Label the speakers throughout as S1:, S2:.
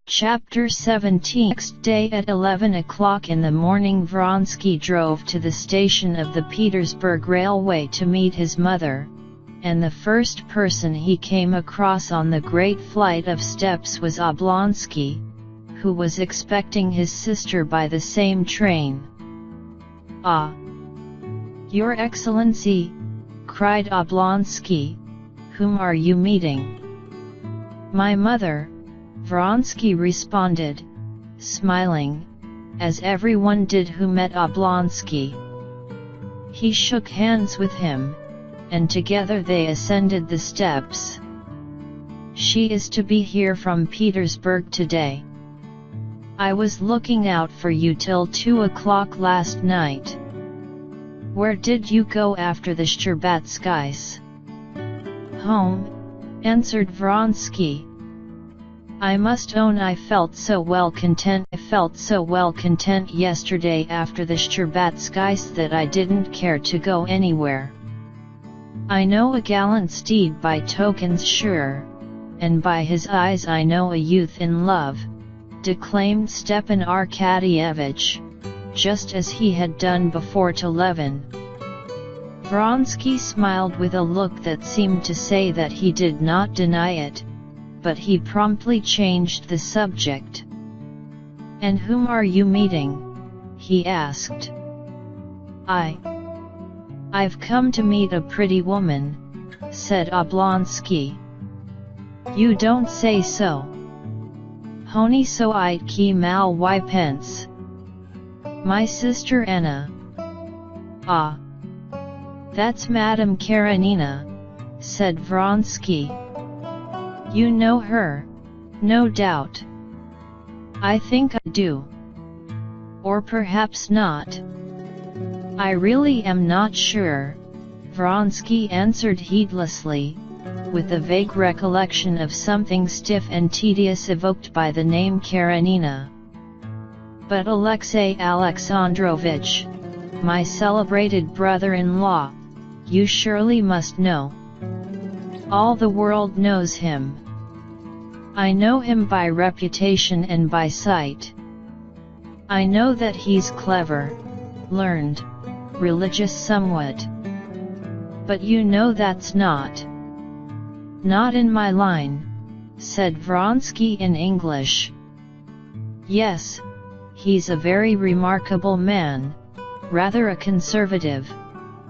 S1: Chapter 17. Next day at 11 o'clock in the morning, Vronsky drove to the station of the Petersburg Railway to meet his mother, and the first person he came across on the great flight of steps was Oblonsky, who was expecting his sister by the same train. "Ah! Your Excellency!" cried Oblonsky. "Whom are you meeting?" "My mother," Vronsky responded, smiling, as everyone did who met Oblonsky. He shook hands with him, and together they ascended the steps. "She is to be here from Petersburg today. I was looking out for you till 2 o'clock last night." "Where did you go after the Shtcherbatskys?" "Home," answered Vronsky. "I must own I felt so well content yesterday after the Shtcherbatskys that I didn't care to go anywhere. I know a gallant steed by tokens sure, and by his eyes I know a youth in love," declaimed Stepan Arkadyevich, just as he had done before to Levin. Vronsky smiled with a look that seemed to say that he did not deny it, but he promptly changed the subject. "And whom are you meeting?" he asked. I've come to meet a pretty woman," said Oblonsky. "You don't say so." "Honi soit qui mal y pense. My sister Anna." "Ah! That's Madame Karenina," said Vronsky. "You know her, no doubt." "I think I do. Or perhaps not. I really am not sure," Vronsky answered heedlessly, with a vague recollection of something stiff and tedious evoked by the name Karenina. "But Alexei Alexandrovich, my celebrated brother-in-law, you surely must know. All the world knows him. I know him by reputation and by sight. I know that he's clever, learned, religious somewhat. But you know that's not in my line," said Vronsky in English. "Yes, he's a very remarkable man, rather a conservative,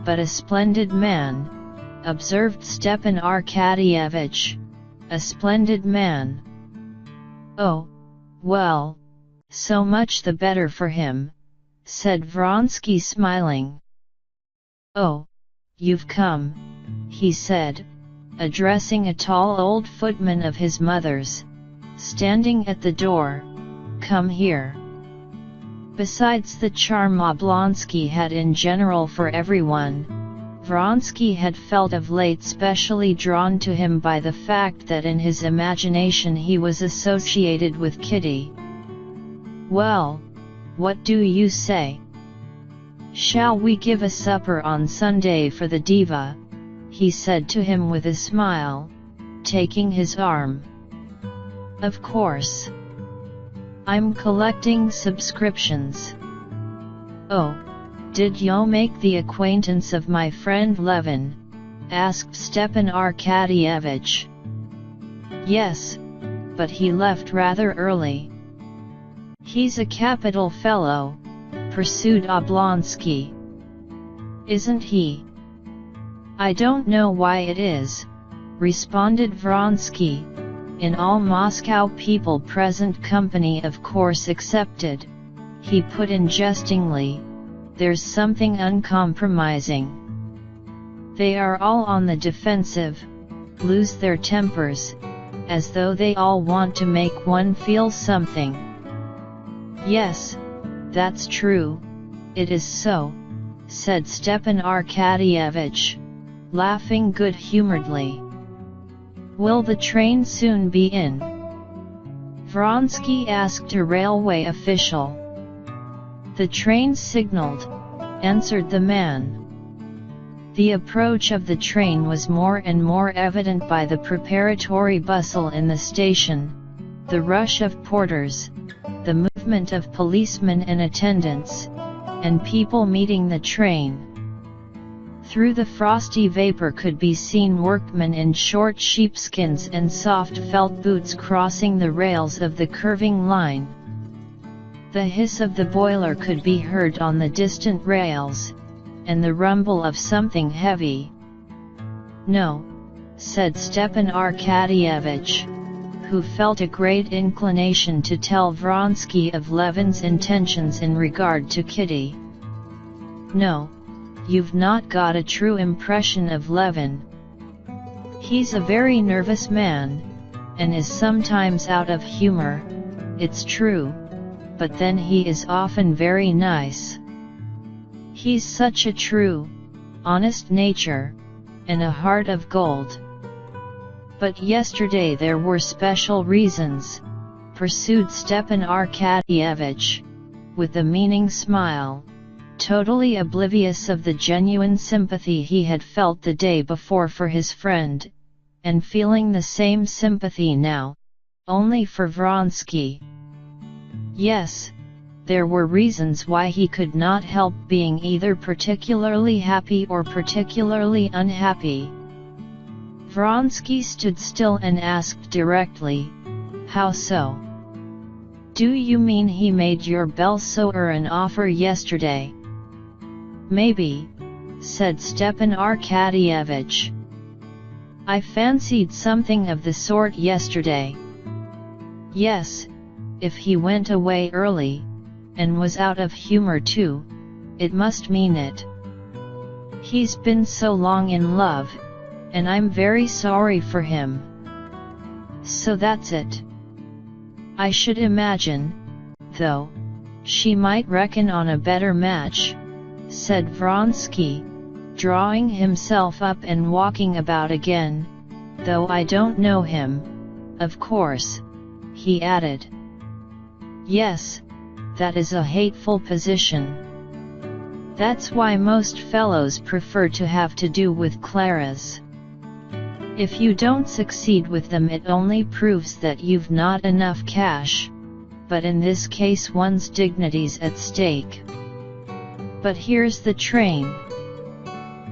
S1: but a splendid man," observed Stepan Arkadyevich. "A splendid man. Oh, well, so much the better for him," said Vronsky smiling. "Oh, you've come," he said, addressing a tall old footman of his mother's, standing at the door. "Come here." Besides the charm Oblonsky had in general for everyone, Vronsky had felt of late specially drawn to him by the fact that in his imagination he was associated with Kitty. "Well, what do you say? Shall we give a supper on Sunday for the diva?" he said to him with a smile, taking his arm. "Of course. I'm collecting subscriptions." "Oh, did you make the acquaintance of my friend Levin?" asked Stepan Arkadyevich. "Yes, but he left rather early." "He's a capital fellow," pursued Oblonsky. "Isn't he?" "I don't know why it is," responded Vronsky. "In all Moscow people present, company of course excepted," he put in jestingly, "there's something uncompromising. They are all on the defensive, lose their tempers, as though they all want to make one feel something. Yes, that's true, it is so, said Stepan Arkadyevich, laughing good-humoredly. Will the train soon be in? Vronsky asked a railway official. The train signaled, answered the man. The approach of the train was more and more evident by the preparatory bustle in the station, the rush of porters, the movement of policemen and attendants, and people meeting the train. Through the frosty vapor could be seen workmen in short sheepskins and soft felt boots crossing the rails of the curving line. The hiss of the boiler could be heard on the distant rails, and the rumble of something heavy. No, said Stepan Arkadyevich, who felt a great inclination to tell Vronsky of Levin's intentions in regard to Kitty. No, you've not got a true impression of Levin. He's a very nervous man, and is sometimes out of humor, it's true, but then he is often very nice. He's such a true, honest nature, and a heart of gold. But yesterday there were special reasons, pursued Stepan Arkadyevich, with a meaning smile, totally oblivious of the genuine sympathy he had felt the day before for his friend, and feeling the same sympathy now, only for Vronsky. Yes, there were reasons why he could not help being either particularly happy or particularly unhappy. Vronsky stood still and asked directly, "How so?" "Do you mean he made your Belsoer an offer yesterday?" "Maybe," said Stepan Arkadyevich. "I fancied something of the sort yesterday." "Yes, if he went away early, and was out of humor too, it must mean it. He's been so long in love, and I'm very sorry for him. So that's it. I should imagine, though, she might reckon on a better match," said Vronsky, drawing himself up and walking about again, "though I don't know him, of course," he added. "Yes, that is a hateful position. That's why most fellows prefer to have to do with Claras. If you don't succeed with them it only proves that you've not enough cash, but in this case one's dignity's at stake. But here's the train."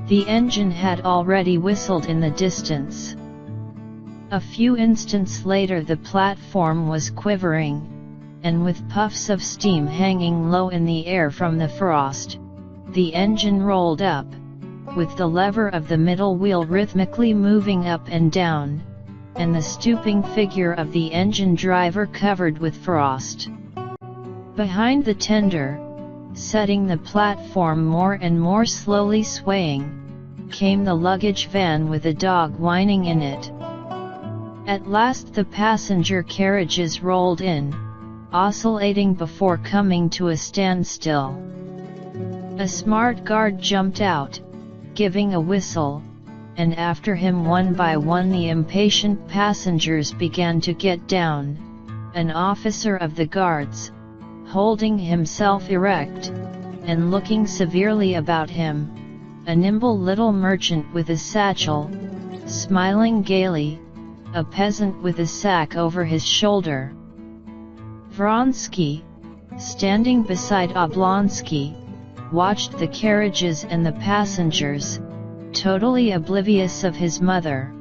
S1: The engine had already whistled in the distance. A few instants later the platform was quivering, and with puffs of steam hanging low in the air from the frost, the engine rolled up, with the lever of the middle wheel rhythmically moving up and down, and the stooping figure of the engine driver covered with frost. Behind the tender, setting the platform more and more slowly swaying, came the luggage van with a dog whining in it. At last the passenger carriages rolled in, oscillating before coming to a standstill. A smart guard jumped out, giving a whistle, and after him one by one the impatient passengers began to get down. An officer of the guards, holding himself erect, and looking severely about him, a nimble little merchant with a satchel, smiling gaily, a peasant with a sack over his shoulder. Vronsky, standing beside Oblonsky, watched the carriages and the passengers, totally oblivious of his mother.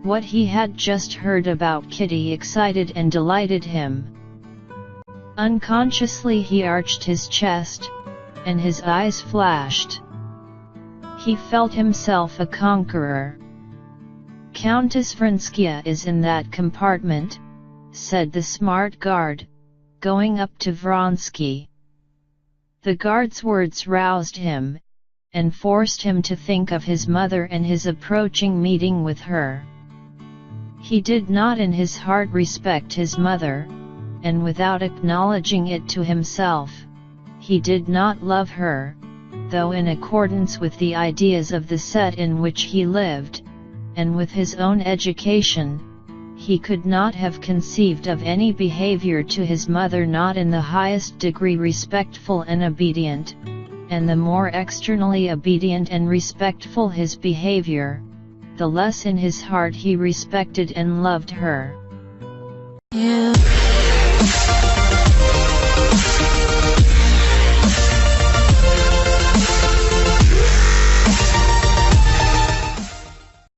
S1: What he had just heard about Kitty excited and delighted him. Unconsciously he arched his chest, and his eyes flashed. He felt himself a conqueror. "Countess Vronskaya is in that compartment," said the smart guard, going up to Vronsky. The guard's words roused him, and forced him to think of his mother and his approaching meeting with her. He did not in his heart respect his mother, and without acknowledging it to himself, he did not love her, though in accordance with the ideas of the set in which he lived, and with his own education, he could not have conceived of any behavior to his mother not in the highest degree respectful and obedient, and the more externally obedient and respectful his behavior, the less in his heart he respected and loved her.